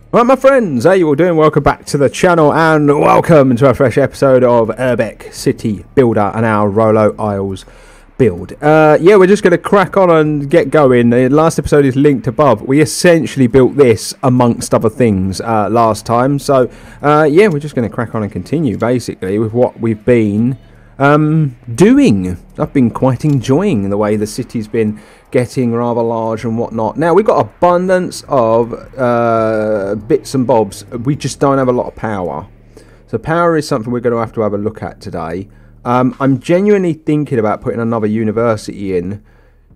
Right, my friends, how you all doing? Welcome back to the channel and welcome to a fresh episode of Urbek City Builder and our Rolo Isles build. Yeah, we're just going to crack on and get going. The last episode is linked above. We essentially built this amongst other things last time. So, yeah, we're just going to crack on and continue basically with what we've been doing. I've been quite enjoying the way the city's been getting rather large and whatnot. Now we've got abundance of bits and bobs. We just don't have a lot of power, so power is something we're going to have a look at today. I'm genuinely thinking about putting another university in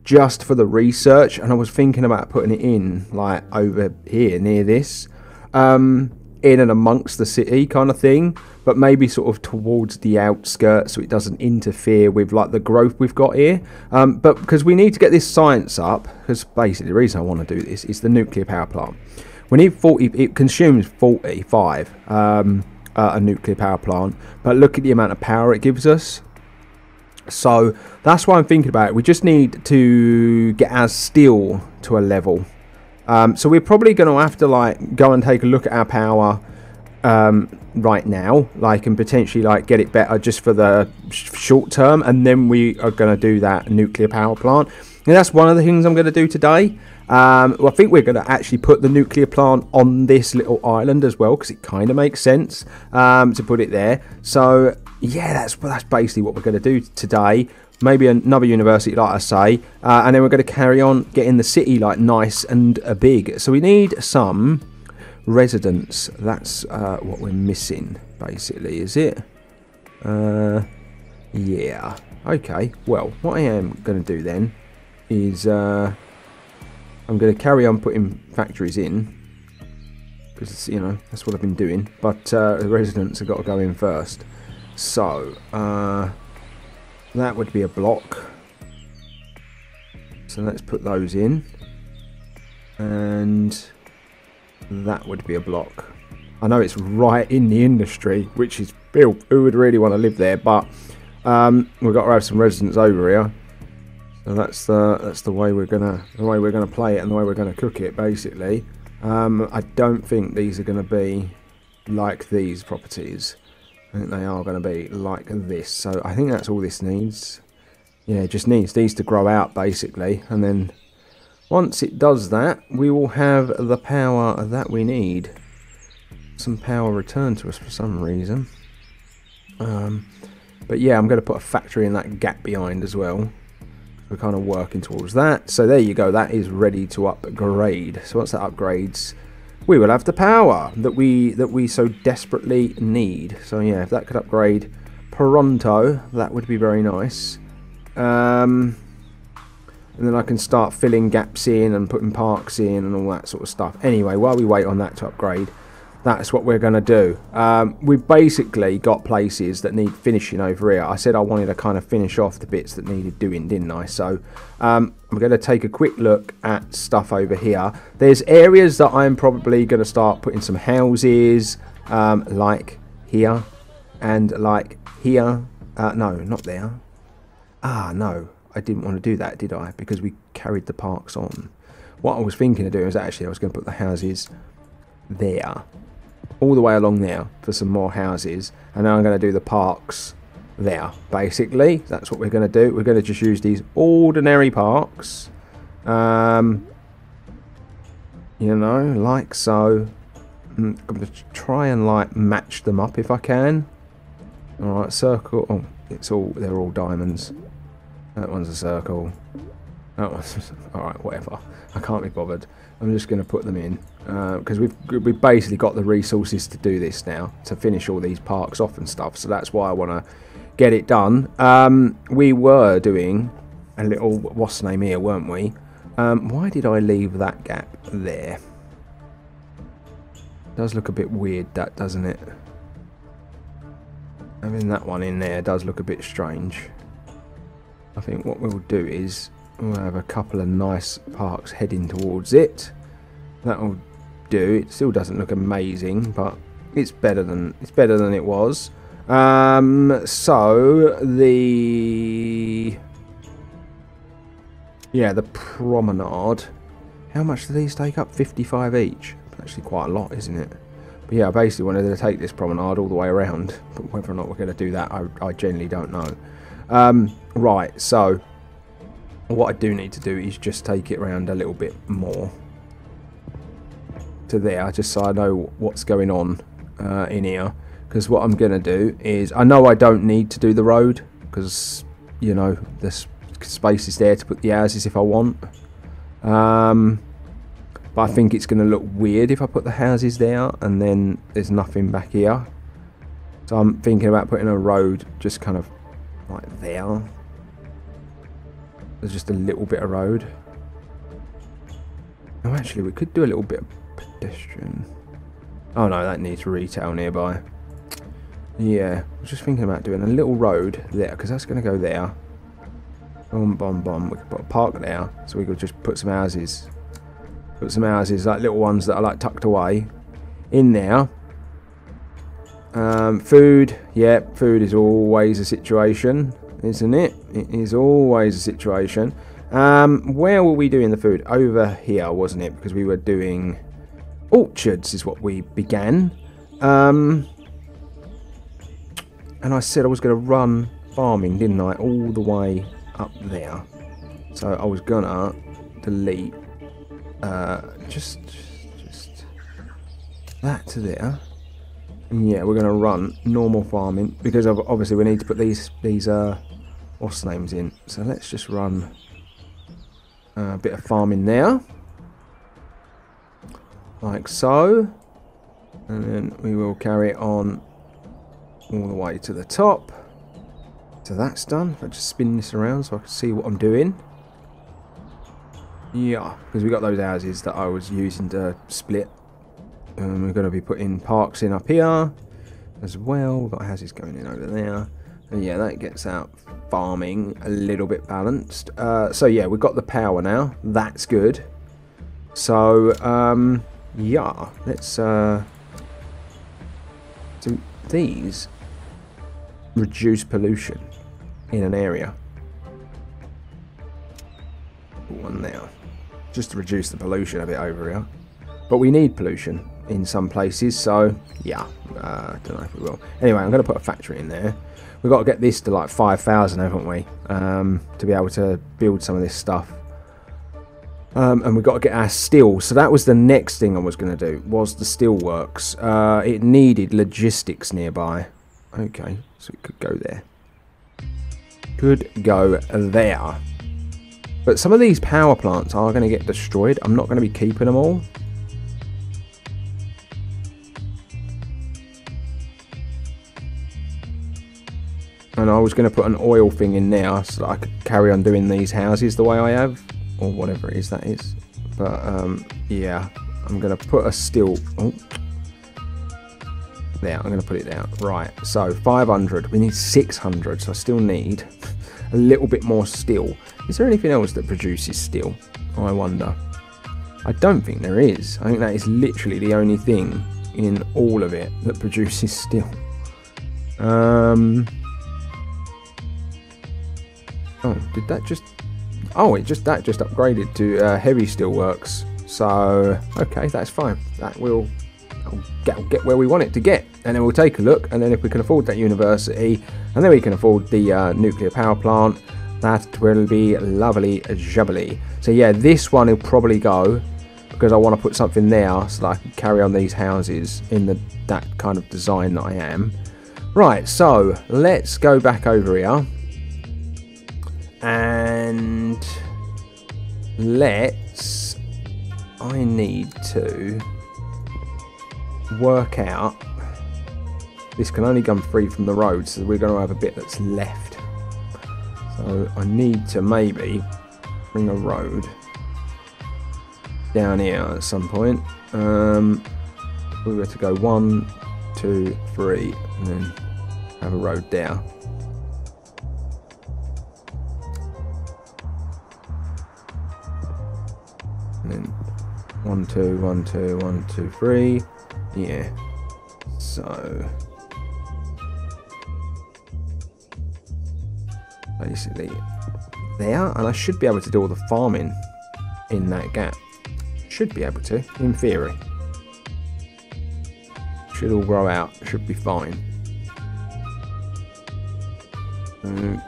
just for the research, and I was thinking about putting it in like over here near this, in and amongst the city kind of thing, but maybe sort of towards the outskirts so it doesn't interfere with like the growth we've got here. But because we need to get this science up, because basically the reason I want to do this is the nuclear power plant. We need 40, it consumes 45, a nuclear power plant, but look at the amount of power it gives us. So that's why I'm thinking about it. We just need to get our steel to a level. So we're probably going to have to like go and take a look at our power right now, like, and potentially like get it better just for the short term, and then we are going to do that nuclear power plant. And that's one of the things I'm going to do today. Well, I think we're going to actually put the nuclear plant on this little island as well, because it kind of makes sense to put it there. So yeah, that's basically what we're going to do today. Maybe another university, like I say, and then we're going to carry on getting the city like nice and big. So we need some residents. That's what we're missing, basically, is it? Yeah. Okay. Well, what I am going to do then is I'm going to carry on putting factories in, because you know that's what I've been doing. But the residents have got to go in first. So that would be a block. So let's put those in. And that would be a block. I know it's right in the industry, which is built. Who would really want to live there? But we've got to have some residents over here. So that's the way we're gonna play it, and the way we're gonna cook it, basically. I don't think these are gonna be like these properties. I think they are going to be like this. So I think that's all this needs. Yeah, it just needs these to grow out, basically. And then once it does that, we will have the power that we need. Some power returned to us for some reason. But yeah, I'm going to put a factory in that gap behind as well. We're kind of working towards that. So there you go. That is ready to upgrade. So once that upgrades, we will have the power that we so desperately need. So yeah, if that could upgrade pronto, that would be very nice. And then I can start filling gaps in and putting parks in and all that sort of stuff. Anyway, while we wait on that to upgrade, that's what we're going to do. We've basically got places that need finishing over here. I said I wanted to kind of finish off the bits that needed doing, didn't I? So I'm going to take a quick look at stuff over here. There's areas that I'm probably going to start putting some houses, like here and like here. No, not there. Ah, no, I didn't want to do that, did I? Because we carried the parks on. What I was thinking of doing is actually I was going to put the houses there, all the way along there for some more houses, and then I'm going to do the parks there. Basically, that's what we're going to do. We're going to just use these ordinary parks, you know, like so. I'm going to try and like match them up if I can. All right, circle. Oh, they're all diamonds. That one's a circle. That one's all right. Whatever. I can't be bothered. I'm just going to put them in because we've basically got the resources to do this now, to finish all these parks off and stuff. So that's why I want to get it done. We were doing a little what's the name here, weren't we? Why did I leave that gap there? Does look a bit weird, that, doesn't it? Having that one in there does look a bit strange. I think what we'll do is we'll have a couple of nice parks heading towards it. That'll do. It still doesn't look amazing, but it's better than it was. So the promenade. How much do these take up? 55 each. actually quite a lot, isn't it? But yeah, I basically wanted to take this promenade all the way around, but whether or not we're going to do that, I genuinely don't know. Right, so what I do need to do is just take it around a little bit more to there, just so I know what's going on in here. Because what I'm going to do is, I know I don't need to do the road, because, you know, the space is there to put the houses if I want. But I think it's going to look weird if I put the houses there and then there's nothing back here. So I'm thinking about putting a road just kind of like there. There's just a little bit of road. Oh, actually, we could do a little bit of pedestrian. Oh no, that needs retail nearby. Yeah, I was just thinking about doing a little road there, because that's going to go there. Boom, boom, boom. We could put a park there, so we could just put some houses. Put some houses, like little ones that are like tucked away in there. Food, yeah, food is always a situation, isn't it? It is always a situation. Where were we doing the food? Over here, wasn't it? Because we were doing orchards is what we began. And I said I was going to run farming, didn't I? All the way up there. So I was going to delete just that to there. And yeah, we're going to run normal farming because obviously we need to put these what's the names in. So let's just run a bit of farming there, like so, and then we will carry it on all the way to the top. So that's done. If I just spin this around so I can see what I'm doing. Yeah, because we got those houses that I was using to split. And we're going to be putting parks in up here as well. We've got houses going in over there. And yeah, that gets out farming a little bit balanced. So yeah, we've got the power now. That's good. So, yeah, let's do these. Reduce pollution in an area. Put one there. Just to reduce the pollution a bit over here. But we need pollution in some places, so yeah, I don't know if we will. Anyway, I'm going to put a factory in there. We've got to get this to like 5,000, haven't we? To be able to build some of this stuff. And we've got to get our steel. So that was the next thing I was going to do, was the steel works. It needed logistics nearby. Okay, so it could go there. Could go there. But some of these power plants are going to get destroyed. I'm not going to be keeping them all. And I was going to put an oil thing in there so that I could carry on doing these houses the way I have. Or whatever it is that is. But, yeah. I'm going to put a steel... Oh. There, I'm going to put it down. Right, so 500. We need 600, so I still need a little bit more steel. Is there anything else that produces steel? I wonder. I don't think there is. I think that is literally the only thing in all of it that produces steel. Oh, did that just... Oh, that just upgraded to heavy steelworks. So, okay, that's fine. That will get where we want it to get. And then we'll take a look, and then if we can afford that university, and then we can afford the nuclear power plant, that will be lovely jubbly. So yeah, this one will probably go, because I want to put something there so that I can carry on these houses in that kind of design that I am. Right, so let's go back over here. And I need to work out, this can only come free from the road, so we're going to have a bit that's left. So I need to maybe bring a road down here at some point. We were to go 1, 2, 3, and then have a road there. And then 1, 2, 1, 2, 1, 2, 3. Yeah. So basically there, and I should be able to do all the farming in that gap. Should be able to, in theory. Should all grow out. Should be fine. You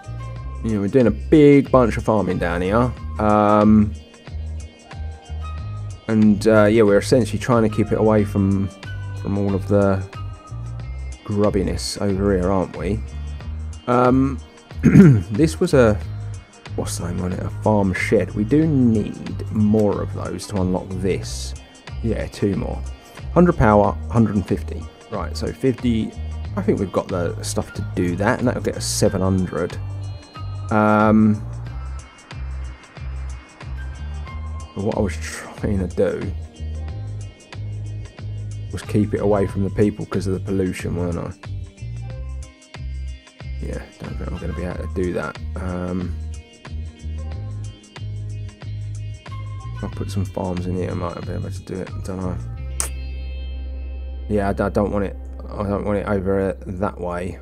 know, we're doing a big bunch of farming down here. Yeah, we're essentially trying to keep it away from all of the grubbiness over here, aren't we? This was a, what's the name on it? A farm shed. We do need more of those to unlock this. Yeah, 2 more. 100 power, 150. Right, so 50. I think we've got the stuff to do that, and that'll get us 700. What I was trying to do was keep it away from the people because of the pollution, weren't I? Yeah, don't think I'm going to be able to do that. I'll put some farms in here. I might be able to do it. I don't know. Yeah, I don't want it. I don't want it over that way.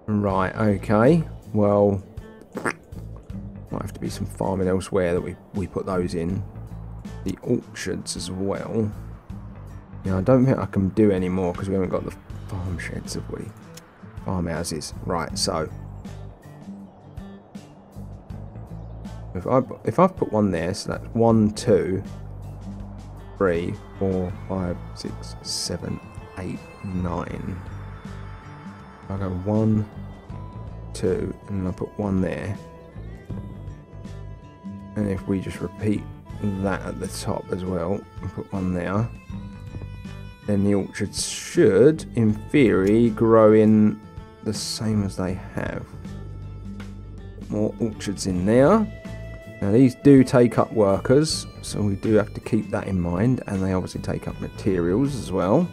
Right. Okay. Well, might have to be some farming elsewhere that we put those in. The orchards as well. Yeah, I don't think I can do any more because we haven't got the farm sheds, have we? Farmhouses. Right. So if I've put one there, so that's 1, 2, 3, 4, 5, 6, 7, 8, 9. I'll go 1, 2, and I'll put 1 there. And if we just repeat that at the top as well, and put 1 there, then the orchards should, in theory, grow in the same as they have. More orchards in there. Now these do take up workers, so we do have to keep that in mind, and they obviously take up materials as well.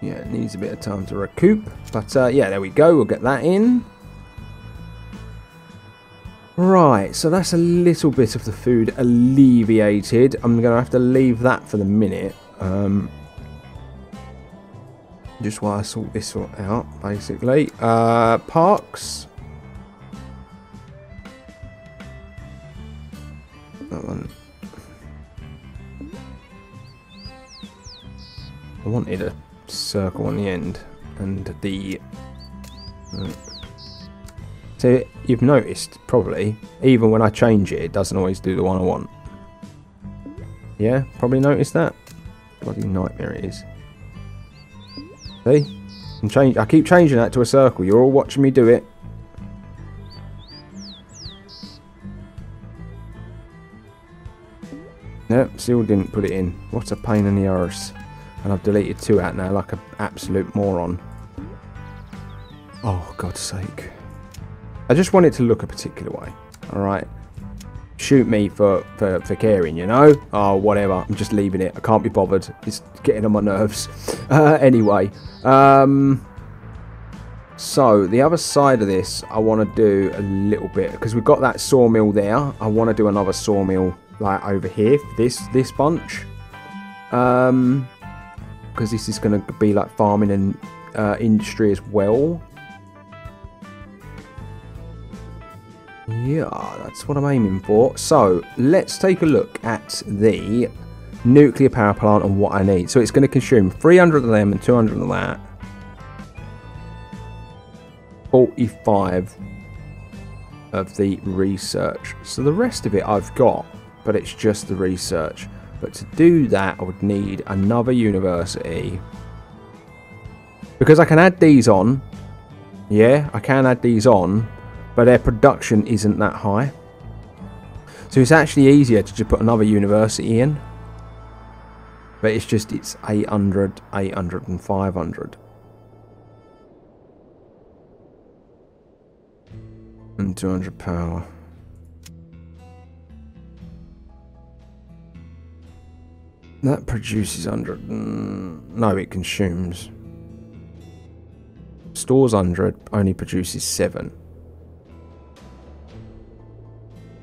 Yeah, it needs a bit of time to recoup, but yeah, there we go, we'll get that in. Right, so that's a little bit of the food alleviated. I'm going to have to leave that for the minute. Just while I sort this out, basically. Parks. That one. I wanted a circle on the end, and the... So you've noticed, probably, even when I change it, it doesn't always do the one I want. Yeah, probably noticed that. Bloody nightmare it is. See? I keep changing that to a circle. You're all watching me do it. Nope, still didn't put it in. What a pain in the arse. And I've deleted 2 out now like an absolute moron. Oh, God's sake. I just want it to look a particular way. Alright. Shoot me for caring, you know? Oh, whatever. I'm just leaving it. I can't be bothered. It's getting on my nerves. Anyway. So, the other side of this, I want to do a little bit. Because we've got that sawmill there. I want to do another sawmill, like, over here. This bunch. Because this is going to be, like, farming and industry as well. Yeah, that's what I'm aiming for. So, let's take a look at the nuclear power plant and what I need. So, it's going to consume 300 of them and 200 of that. 45 of the research. So, the rest of it I've got, but it's just the research. But to do that, I would need another university. Because I can add these on. Yeah, I can add these on. But their production isn't that high. So it's actually easier to just put another university in. But it's just, it's 800, 800 and 500. And 200 power. That produces 100. No, it consumes. Stores 100, only produces 7.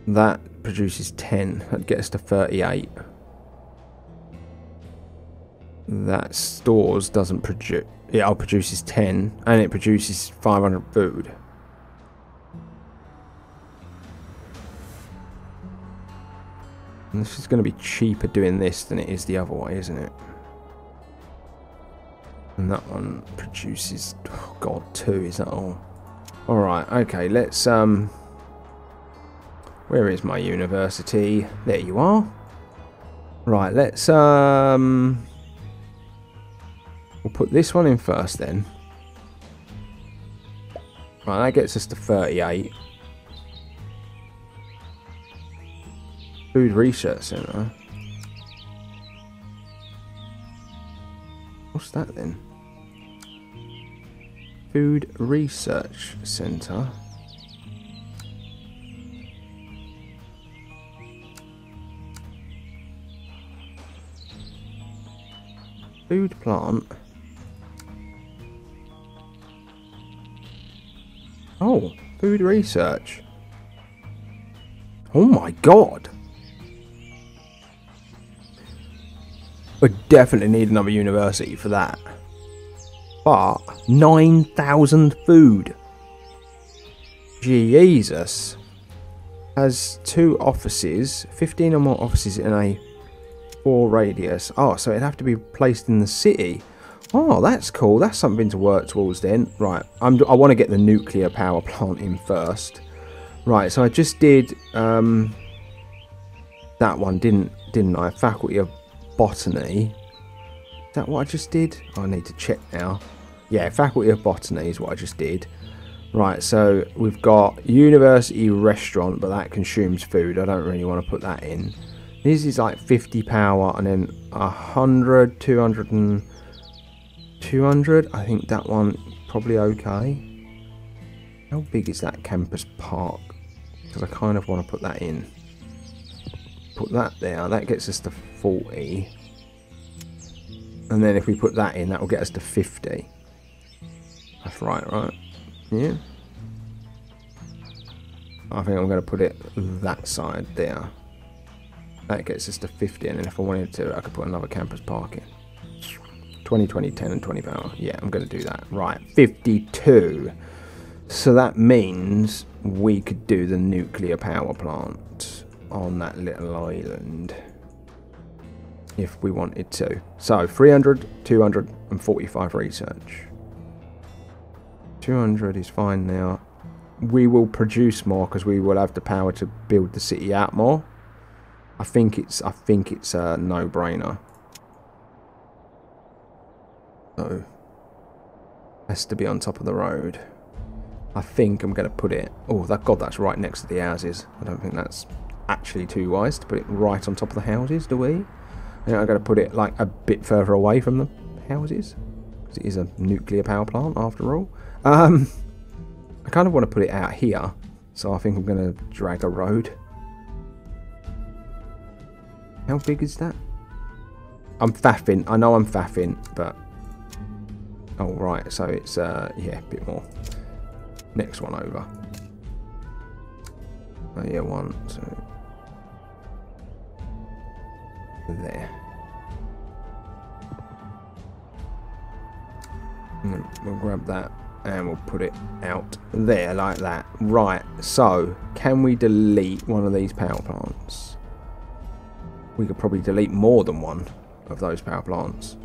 That produces 10. That gets to 38. That stores doesn't produce. It produces 10, and it produces 500 food. And this is going to be cheaper doing this than it is the other way, isn't it? And that one produces, oh god, 2, is that all? Alright, okay, let's, where is my university? There you are. Right, let's, we'll put this one in first then. Right, that gets us to 38. Food Research Centre. What's that then? Food Research Centre. Food plant. Oh, food research. Oh my god. We definitely need another university for that. But 9,000 food. Jesus. Has 2 offices, 15 or more offices in a 4 radius. Oh, so it'd have to be placed in the city. Oh, that's cool. That's something to work towards then. Right, I want to get the nuclear power plant in first. Right, so I just did that one, didn't I? Faculty of Botany. Is that what I just did? Oh, I need to check now. Yeah, Faculty of Botany is what I just did. Right, so we've got University Restaurant, but that consumes food. I don't really want to put that in. This is like 50 power and then 100, 200 and 200. I think that one probably okay. How big is that campus park? Because I kind of want to put that in. Put that there. That gets us to 40. And then if we put that in, that will get us to 50. That's right? Yeah. I think I'm going to put it that side there. That gets us to 50, and then if I wanted to, I could put another campus park in. 20, 20, 10, and 20 power. Yeah, I'm going to do that. Right, 52. So that means we could do the nuclear power plant on that little island if we wanted to. So 300, 200, and 45 research. 200 is fine now. We will produce more because we will have the power to build the city out more. I think it's a no-brainer. So has to be on top of the road. I think I'm going to put it. Oh, God, that's right next to the houses. I don't think that's actually too wise to put it right on top of the houses, do we? I think I'm going to put it like a bit further away from the houses because it is a nuclear power plant after all. I kind of want to put it out here, so I think I'm going to drag a road. How big is that? I'm faffing. I know I'm faffing, but... Oh, right. So it's, yeah, a bit more. Next one over. Oh, yeah, 1, 2. There. And then we'll grab that and we'll put it out there like that. Right. So, can we delete one of these power plants? We could probably delete more than one of those power plants.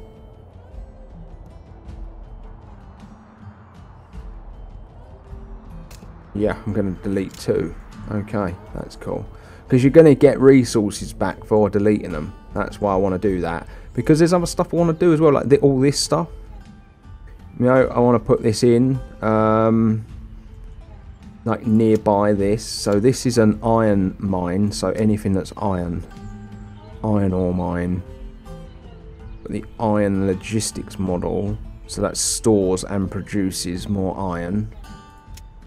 Yeah, I'm going to delete 2. Okay, that's cool. Because you're going to get resources back for deleting them. That's why I want to do that. Because there's other stuff I want to do as well, like all this stuff. You know, I want to put this in, like nearby this. So this is an iron mine, so anything that's iron ore mine. But the iron logistics model, so that stores and produces more iron.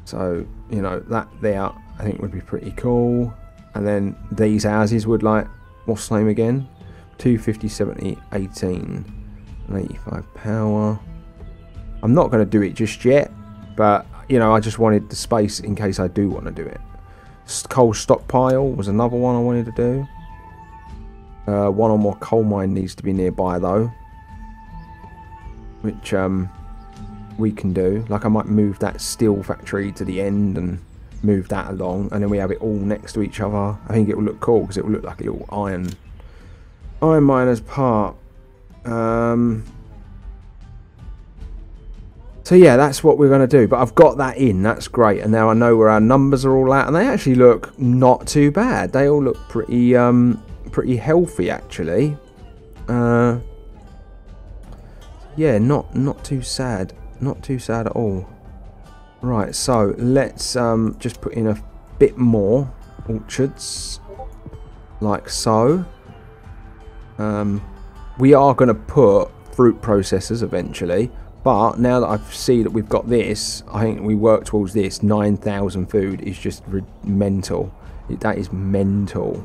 So, you know, that there I think would be pretty cool. And then these houses would like, what's the name again? 250, 70, 18, and 85 power. I'm not going to do it just yet, but, you know, I just wanted the space in case I do want to do it. Coal stockpile was another one I wanted to do. One or more coal mine needs to be nearby though, which we can do. Like I might move that steel factory to the end and move that along, and then we have it all next to each other. I think it will look cool because it will look like a little iron miners park. So yeah, that's what we're going to do. But I've got that in. That's great. And now I know where our numbers are all at, and they actually look not too bad. They all look pretty pretty healthy actually. Yeah, not too sad. Not too sad at all. Right, so let's just put in a bit more orchards, like so. We are going to put fruit processors eventually, but now that I see that we've got this, I think we work towards this. 9,000 food is just mental. That is mental.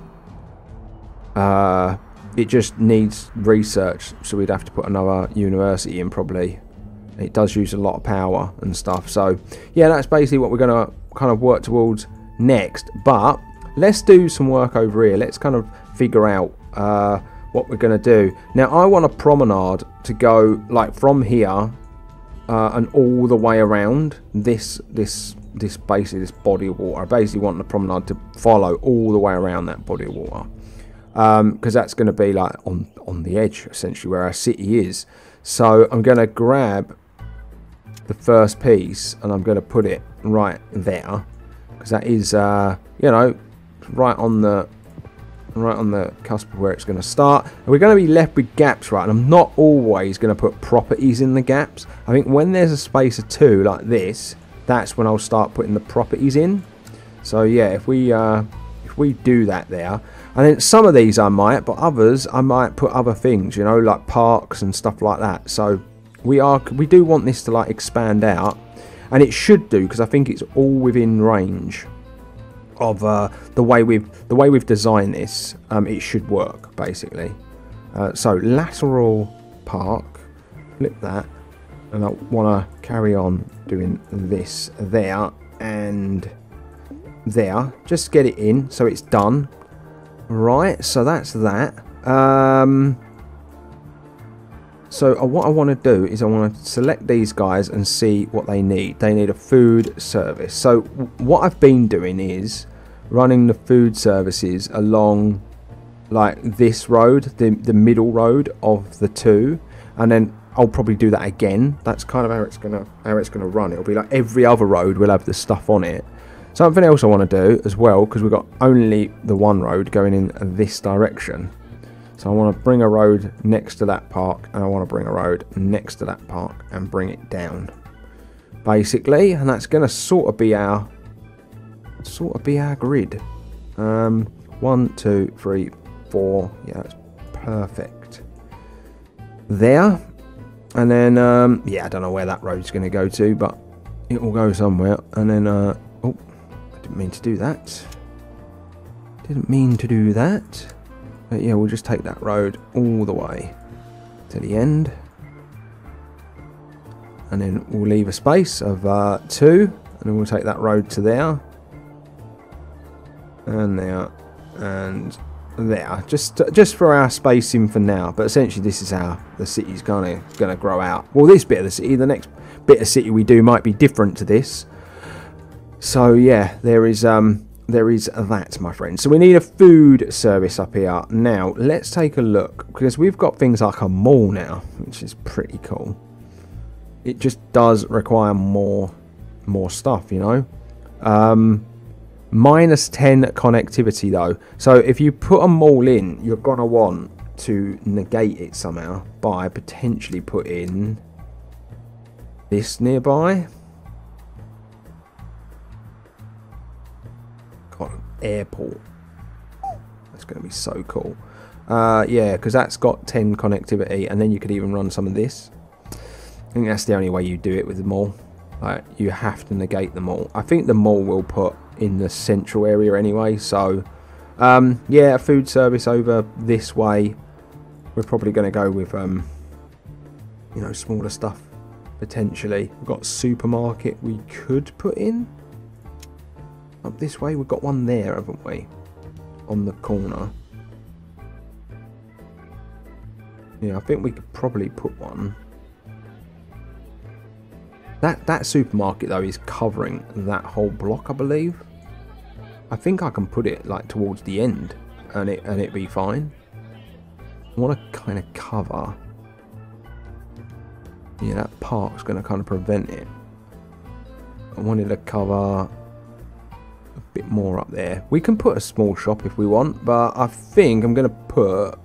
It just needs research, so we'd have to put another university in probably. It does use a lot of power and stuff. So yeah, that's basically what we're going to kind of work towards next. But let's do some work over here. Let's kind of figure out what we're going to do. Now I want a promenade to go like from here and all the way around this basically this body of water. I basically want the promenade to follow all the way around that body of water, because that's going to be like on the edge essentially where our city is. So I'm going to grab the first piece and I'm going to put it right there, because that is you know, right on the cusp of where it's going to start. And we're going to be left with gaps, right? And I'm not always going to put properties in the gaps. I think when there's a space of 2 like this, that's when I'll start putting the properties in. So yeah, if we do that there, and then some of these I might, but others I might put other things, you know, like parks and stuff like that. So we do want this to like expand out, and it should do, because I think it's all within range of the way we've designed this. It should work basically. So lateral park, flip that, and I want to carry on doing this there and there. Just get it in so it's done. Right, so that's that. So what I want to do is I want to select these guys and see what they need. They need a food service. So what I've been doing is running the food services along like this road, the middle road of the 2, and then I'll probably do that again. That's kind of how it's gonna run. It'll be like every other road will have the stuff on it. Something else I want to do as well, because we've got only the one road going in this direction. So I want to bring a road next to that park, and I want to bring a road next to that park and bring it down, basically. And that's going to sort of be our grid. 1, 2, 3, 4. Yeah, that's perfect. There, and then yeah, I don't know where that road's going to go to, but it will go somewhere. And then oh, I didn't mean to do that. But yeah, we'll just take that road all the way to the end, and then we'll leave a space of 2, and then we'll take that road to there and there and there, just for our spacing for now. But essentially this is how the city's gonna grow out. Well, this bit of the city, the next bit of city we do might be different to this. So yeah, there is that, my friend. So we need a food service up here. Now let's take a look, because we've got things like a mall now, which is pretty cool. It just does require more stuff, you know. -10 connectivity though. So if you put a mall in, you're gonna want to negate it somehow by potentially putting this nearby. Airport. That's going to be so cool. Yeah, because that's got 10 connectivity, and then you could even run some of this. I think that's the only way you do it with the mall. Like, you have to negate the mall. I think the mall will put in the central area anyway. So yeah, a food service over this way. We're probably going to go with you know, smaller stuff potentially. We've got a supermarket we could put in up this way. We've got one there, haven't we, on the corner? Yeah, I think we could probably put one. That supermarket though is covering that whole block, I believe. I think I can put it like towards the end, and it be fine. I want to kind of cover. Yeah, that park's going to kind of prevent it. I wanted to cover a bit more up there. We can put a small shop if we want, but I think I'm going to put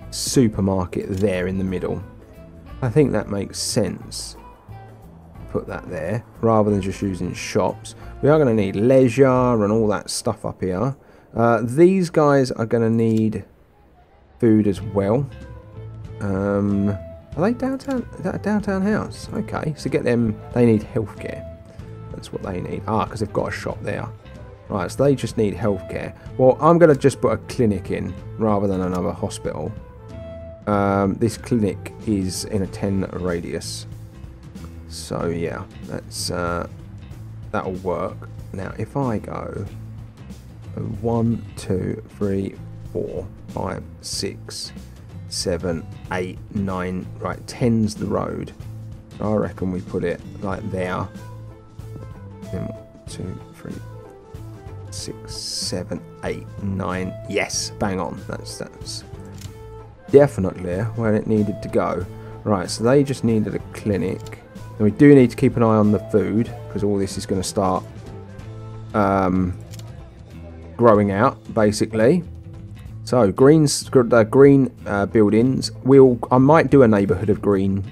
supermarket there in the middle. I think that makes sense. Put that there rather than just using shops. We are going to need leisure and all that stuff up here. These guys are going to need food as well. Are they downtown? Is that a downtown house? Okay, so get them. They need healthcare. That's what they need. Ah, because they've got a shop there. Right, so they just need healthcare. Well, I'm going to just put a clinic in rather than another hospital. This clinic is in a 10 radius. So yeah, that's that'll work. Now, if I go 1, 2, 3, 4, 5, 6, 7, 8, 9. Right, 10's the road. So I reckon we put it like there. Then 1, 2, 3, 6, 7, 8, 9. Yes, bang on. That's definitely where it needed to go. Right, so they just needed a clinic. And we do need to keep an eye on the food because all this is going to start growing out, basically. So green buildings. I might do a neighbourhood of green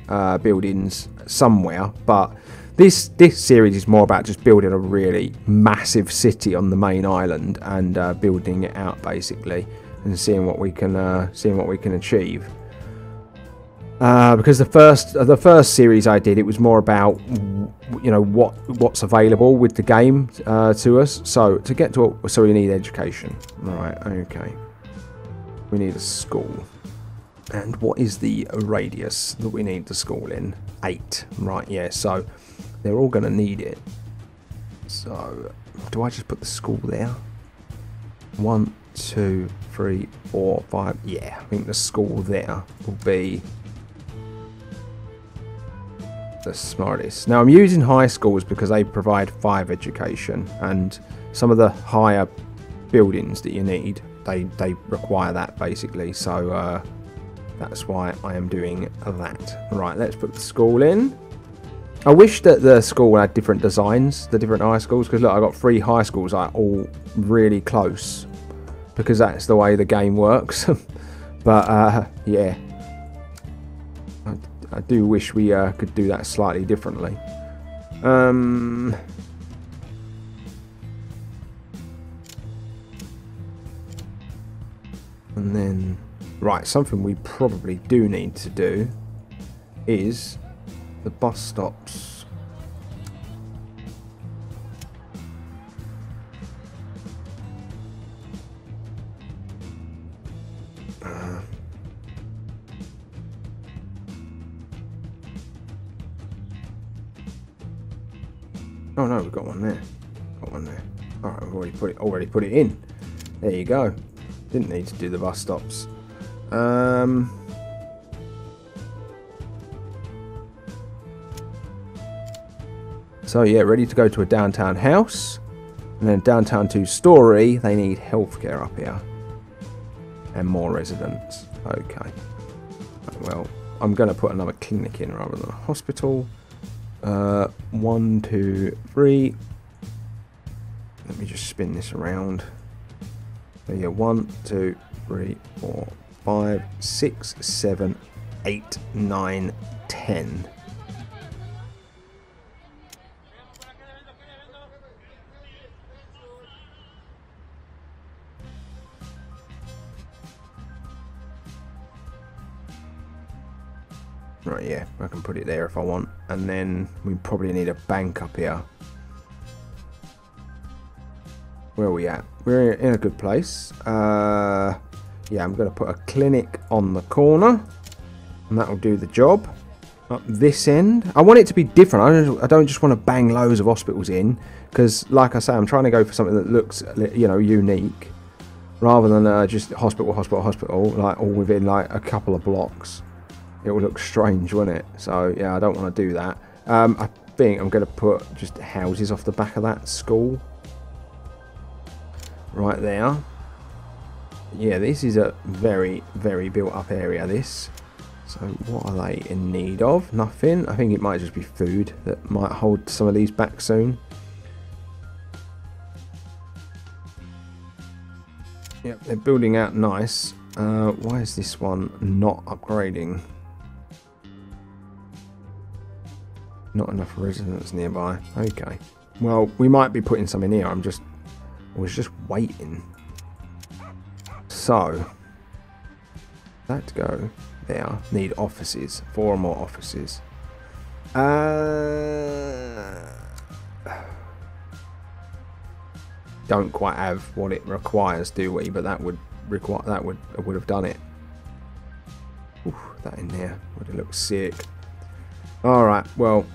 buildings somewhere, but this series is more about just building a really massive city on the main island and building it out basically, and seeing what we can achieve. Because the first series I did, it was more about what's available with the game to us. So to get to it, so we need education, right? Okay. We need a school. And what is the radius that we need the school in? 8. Right, yeah, so they're all going to need it. So, do I just put the school there? 1, 2, 3, 4, 5. Yeah, I think the school there will be the smartest. Now, I'm using high schools because they provide 5 education. And some of the higher buildings that you need, they require that basically, so that's why I am doing that. Right, let's put the school in. I wish that the school had different designs, the different high schools, because look, I got 3 high schools like all really close, because that's the way the game works. But yeah, I do wish we could do that slightly differently. And then, right, something we probably do need to do is the bus stops. Oh no, we've got one there. Got one there. All right, we've already put it in. There you go. Didn't need to do the bus stops. So yeah, ready to go to a downtown house. And then downtown 2-story, they need healthcare up here. And more residents. Okay. Well, I'm going to put another clinic in rather than a hospital. 1, 2, 3. Let me just spin this around. So yeah, 1, 2, 3, 4, 5, 6, 7, 8, 9, 10. Right, yeah, I can put it there if I want. And then we probably need a bank up here. Where are we at? We're in a good place. Yeah, I'm going to put a clinic on the corner. And that'll do the job. Up this end. I want it to be different. I don't just want to bang loads of hospitals in. Because, like I say, I'm trying to go for something that looks, unique. Rather than just hospital, like all within like a couple of blocks. It will look strange, won't it? So, yeah, I don't want to do that. I think I'm going to put just houses off the back of that school. right there. Yeah, this is a very, very built up area, this. So what are they in need of? Nothing. I think it might just be food that might hold some of these back soon. Yep, they're building out nice. Why is this one not upgrading? Not enough residents nearby. Okay. Well, we might be putting some in here. I was just waiting. So, that go there. Need offices. 4 more offices. Don't quite have what it requires, do we? But that would require, that would have done it. Oof, that in there would have looked sick. All right, well,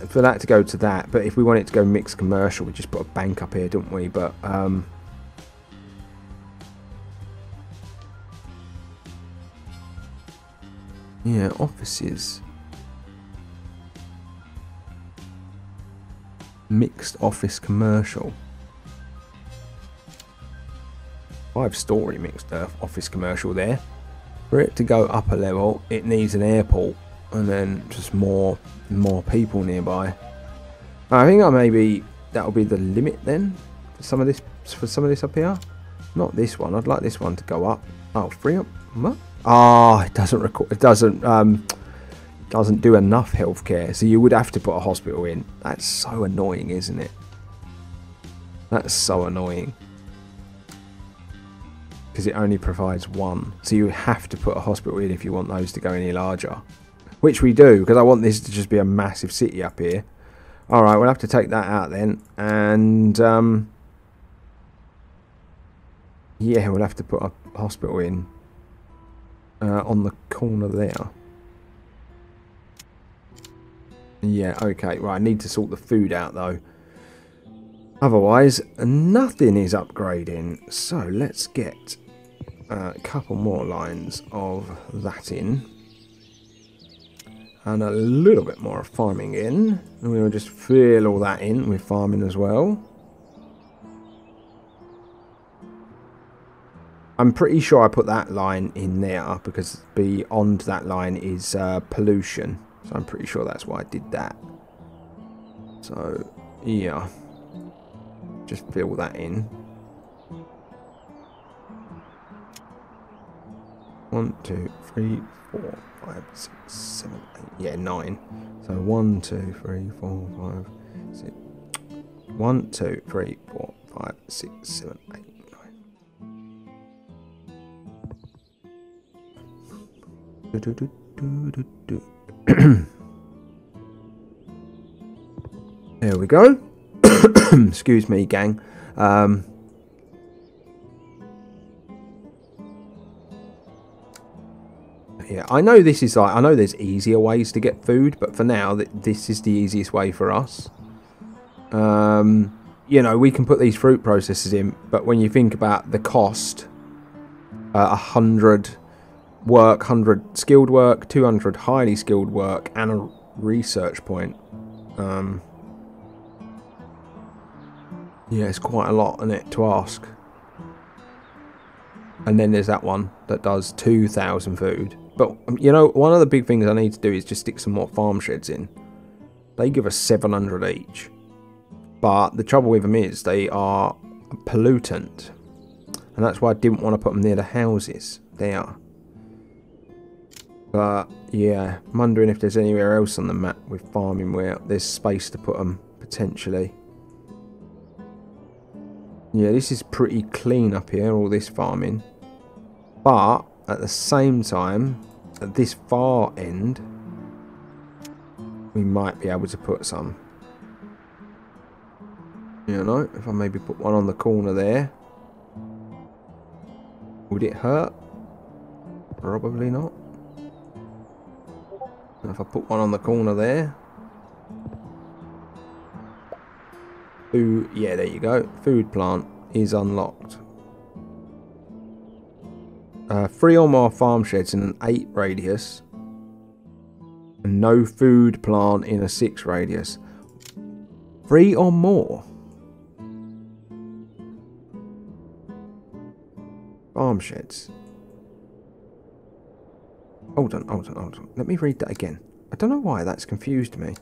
for that to go to that. But if we want it to go mixed commercial, we just put a bank up here, don't we? But yeah, offices. Mixed office commercial. 5-story mixed office commercial there. For it to go up a level, it needs an airport and then just more people nearby. I think maybe that'll be the limit then for some of this up here. Not this one. I'd like this one to go up. Oh, free up. What? Ah, it doesn't record. It doesn't do enough healthcare. So you would have to put a hospital in. That's so annoying, isn't it? That's so annoying. Because it only provides 1. So you have to put a hospital in if you want those to go any larger. Which we do, because I want this to just be a massive city up here. Alright, we'll have to take that out then. And, yeah, we'll have to put a hospital in on the corner there. Yeah, okay, right, I need to sort the food out, though. Otherwise, nothing is upgrading. So, let's get a couple more lines of that in. And a little bit more of farming in. And we'll just fill all that in with farming as well. I'm pretty sure I put that line in there because beyond that line is pollution. So I'm pretty sure that's why I did that. So, yeah. Just fill that in. 1, 2, 3, 4, 5, 6, 7, 8. Yeah, 9. So 1, 2, 3, 4, 5, 6. 1, 2, 3, 4, 5, 6, 7, 8, 9. There we go. Excuse me, gang. Yeah, I know this is like, I know there's easier ways to get food, but for now, this is the easiest way for us. You know, we can put these fruit processors in, but when you think about the cost, 100 work, 100 skilled work, 200 highly skilled work, and a research point. Yeah, it's quite a lot, isn't it, to ask. And then there's that one that does 2,000 food. But, you know, one of the big things I need to do is just stick some more farm sheds in. They give us 700 each. But the trouble with them is they are a pollutant. And that's why I didn't want to put them near the houses. They are. But, yeah, I'm wondering if there's anywhere else on the map with farming where there's space to put them, potentially. Yeah, this is pretty clean up here, all this farming. But, at the same time, at this far end, we might be able to put some. You know, if I maybe put one on the corner there. Would it hurt? Probably not. And if I put one on the corner there. Ooh, yeah, there you go. Food plant is unlocked. 3 or more farm sheds in an 8 radius. And no food plant in a 6 radius. 3 or more. Farm sheds. Hold on, hold on, hold on. Let me read that again. I don't know why that's confused me.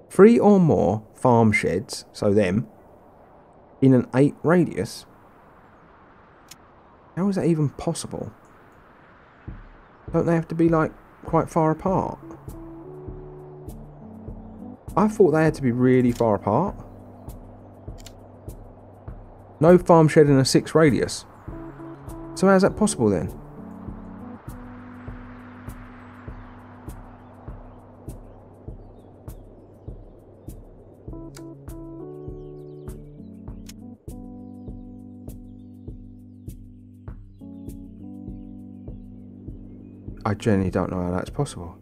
3 or more farm sheds, so them, in an 8 radius. How is that even possible? Don't they have to be, like, quite far apart? I thought they had to be really far apart. No farm shed in a 6 radius. So how's that possible then? I genuinely don't know how that's possible.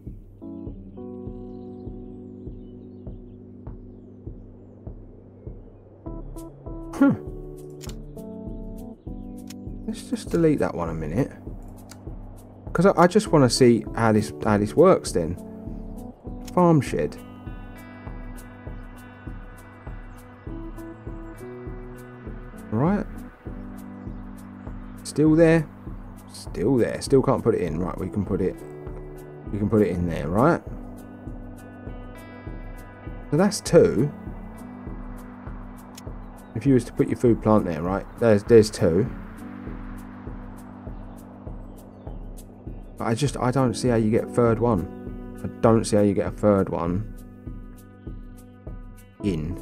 Let's just delete that one a minute, because I just want to see how this works then. Farm shed. Right. Still there. Still there. Still can't put it in. Right, we can put it in there, right? So that's 2. If you was to put your food plant there, right? There's 2. But I don't see how you get a 3rd one. I don't see how you get a 3rd one in.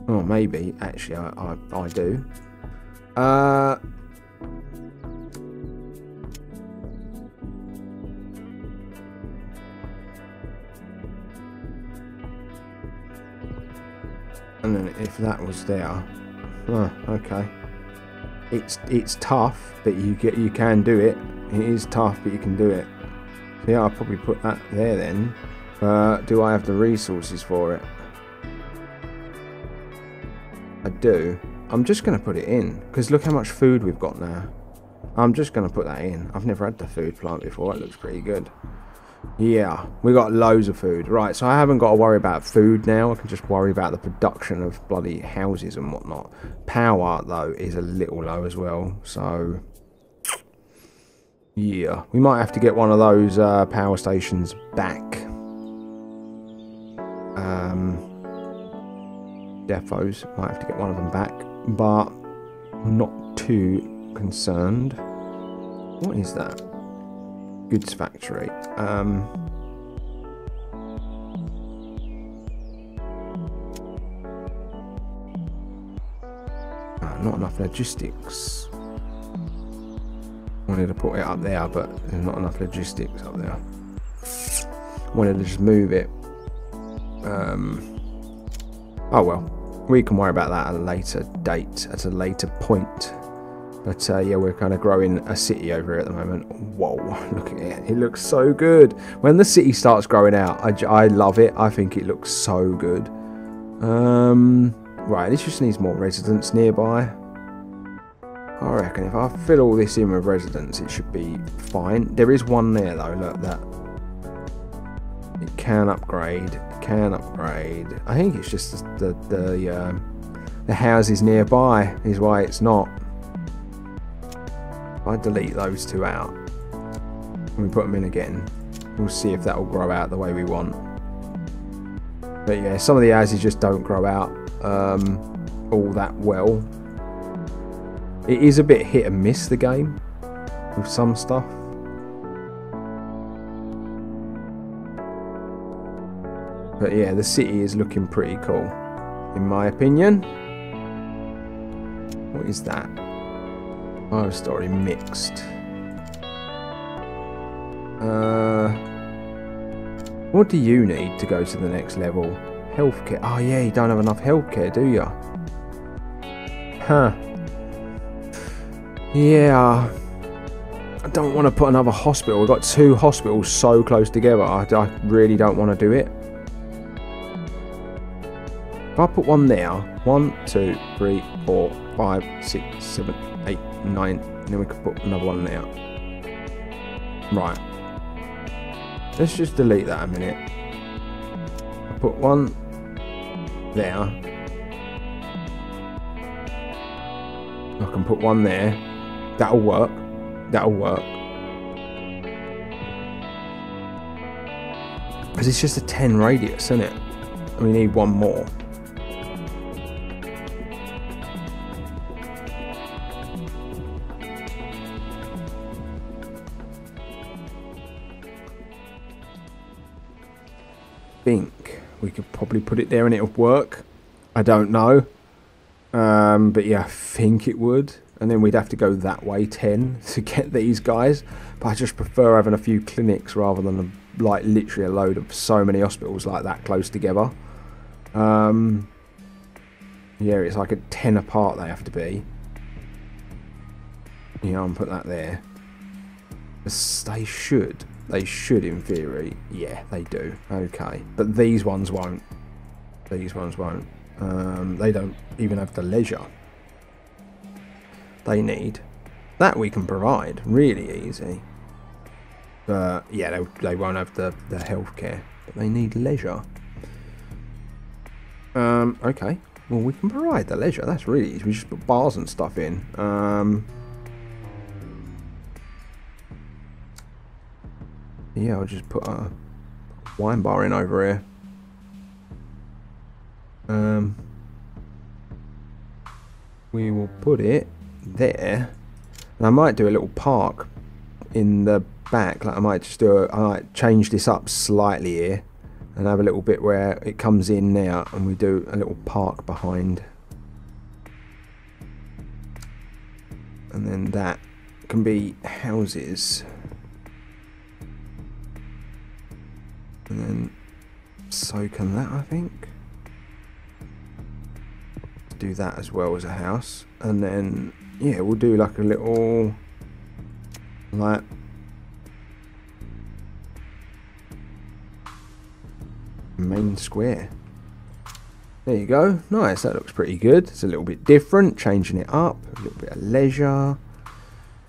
Oh, maybe. Actually, I do. And then if that was there, oh, okay. It's tough, but you can do it. It is tough, but you can do it. So yeah, I'll probably put that there then. Do I have the resources for it? I do. I'm just going to put it in, because look how much food we've got now. I'm just going to put that in. I've never had the food plant before. It looks pretty good. Yeah, we got loads of food. Right, so I haven't got to worry about food now. I can just worry about the production of bloody houses and whatnot. Power, though, is a little low as well. So, yeah. We might have to get one of those power stations back. Depots. Might have to get one of them back. But I'm not too concerned. What is that? Goods factory. Not enough logistics. Wanted to put it up there, but there's not enough logistics up there. Wanted to just move it. Oh well, we can worry about that at a later date, at a later point. But yeah, we're kind of growing a city over here at the moment. Whoa, look at it. It looks so good. When the city starts growing out, I love it. I think it looks so good. Right, this just needs more residents nearby. I reckon if I fill all this in with residents, it should be fine. There is one there, though. Look, that. It can upgrade. It can upgrade. I think it's just the houses nearby is why it's not. I delete those 2 out and we put them in again. We'll see if that will grow out the way we want. But yeah, some of the houses just don't grow out all that well. It is a bit hit and miss, the game, with some stuff. But yeah, the city is looking pretty cool, in my opinion. What is that? Oh, story mixed. What do you need to go to the next level? Healthcare. Oh yeah, you don't have enough healthcare, do you? Huh. Yeah. I don't want to put another hospital. We've got 2 hospitals so close together. I really don't want to do it. If I put one there, 1, 2, 3, 4, 5, 6, 7, 8, 9, and then we could put another one there. Right. Let's just delete that a minute. I put one there. I can put one there. That'll work. That'll work. Because it's just a 10 radius, isn't it? We need one more. Think we could probably put it there and it'll work. I don't know. But yeah, I think it would. And then we'd have to go that way 10 to get these guys. But I just prefer having a few clinics rather than like literally a load of so many hospitals like that close together. Yeah, it's like a 10 apart they have to be. Yeah, I'll put that there. They should in theory. Yeah, they do. Okay, but these ones won't. These ones won't. They don't even have the leisure they need. That we can provide really easy. But yeah, they won't have the healthcare, but they need leisure. Okay, well we can provide the leisure. That's really easy. We just put bars and stuff in. Yeah, I'll just put a wine bar in over here. We will put it there, and I might do a little park in the back. Like I might change this up slightly here and have a little bit where it comes in now, and we do a little park behind, and then that can be houses, and then so can that, I think. Do that as well as a house, and then yeah, we'll do like a little like main square. There you go. Nice, that looks pretty good. It's a little bit different, changing it up, a little bit of leisure.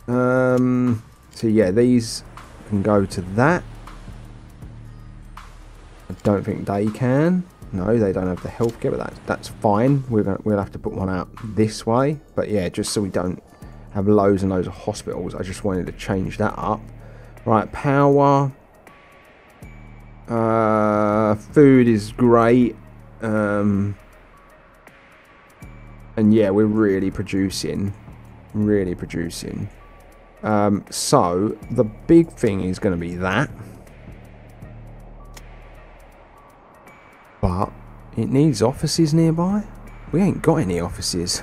So yeah, these can go to that. I don't think they can. No, they don't have the healthcare, but that's fine. We'll have to put one out this way. But yeah, just so we don't have loads and loads of hospitals, I just wanted to change that up. Right, power. Food is great. And yeah, we're really producing. Really producing. So the big thing is going to be that. But it needs offices nearby. We ain't got any offices.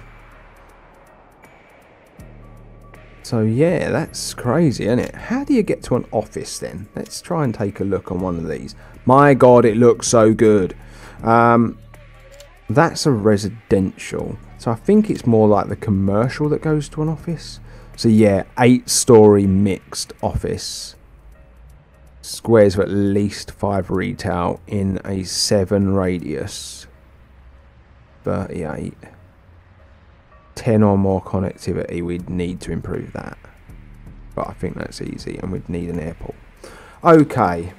So yeah, that's crazy, isn't it? How do you get to an office then? Let's try and take a look on one of these. My God, it looks so good. That's a residential. So I think it's more like the commercial that goes to an office. So yeah, 8-story mixed office. Squares of at least 5 retail in a 7 radius. 38. 10 or more connectivity. We'd need to improve that. But I think that's easy, and we'd need an airport. Okay.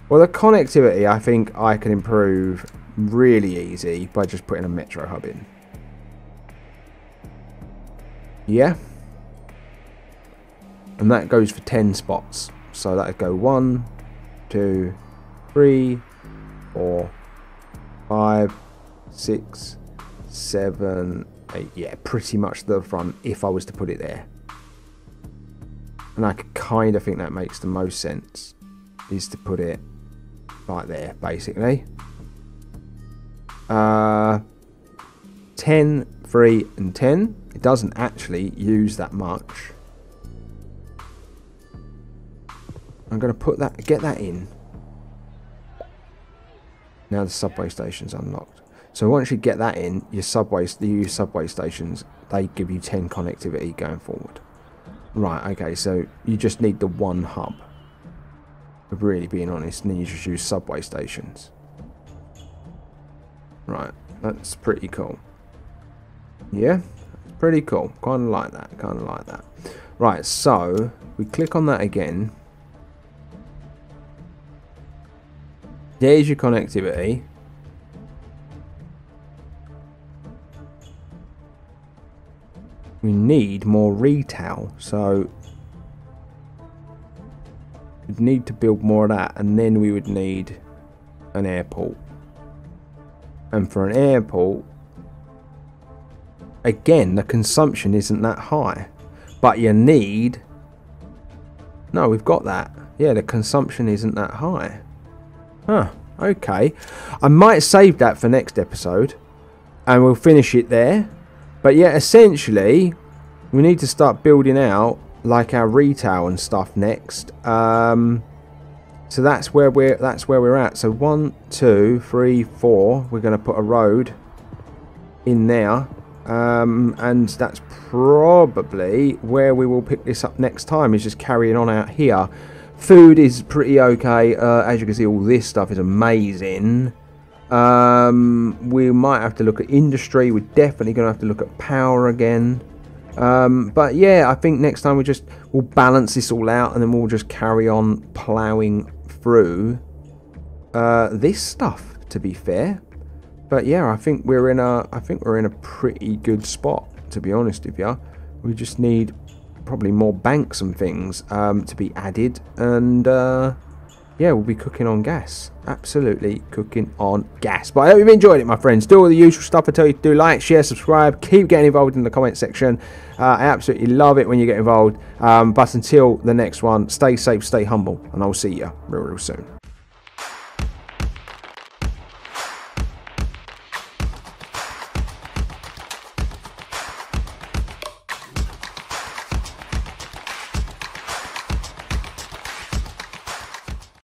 Well, the connectivity I think I can improve really easy by just putting a metro hub in. Yeah. And that goes for 10 spots. So that would go 1, 2, 3, 4, 5, 6, 7, 8. Yeah, pretty much the front if I was to put it there. And I kind of think that makes the most sense, is to put it right there, basically. 10, 3, and 10. It doesn't actually use that much. I'm going to put that, get that in. Now the subway station's unlocked. So once you get that in, your subway stations, they give you 10 connectivity going forward. Right, okay, so you just need the one hub. If really being honest, and then you just use subway stations. Right, that's pretty cool. Yeah, it's pretty cool. Kind of like that, kind of like that. Right, so we click on that again. There's your connectivity. we need more retail. So we'd need to build more of that, and then we would need an airport. And for an airport, again, the consumption isn't that high, but you need... No, we've got that. Yeah, the consumption isn't that high. Huh, okay. I might save that for next episode, and we'll finish it there. But yeah, essentially, we need to start building out like our retail and stuff next. So that's where we're at. So 1, 2, 3, 4. We're going to put a road in there, and that's probably where we will pick this up next time. Is just carrying on out here. Food is pretty okay. As you can see, all this stuff is amazing. We might have to look at industry. We're definitely going to have to look at power again. But yeah, I think next time we'll balance this all out, and then we'll just carry on ploughing through this stuff, to be fair. But yeah, I think we're in a pretty good spot, to be honest with you. We just need probably more banks and things to be added, and yeah, we'll be cooking on gas. Absolutely cooking on gas. But I hope you've enjoyed it, my friends. Do all the usual stuff I tell you to do. Like, share, subscribe. Keep getting involved in the comment section. I absolutely love it when you get involved. But until the next one, stay safe, stay humble, and I'll see you real soon.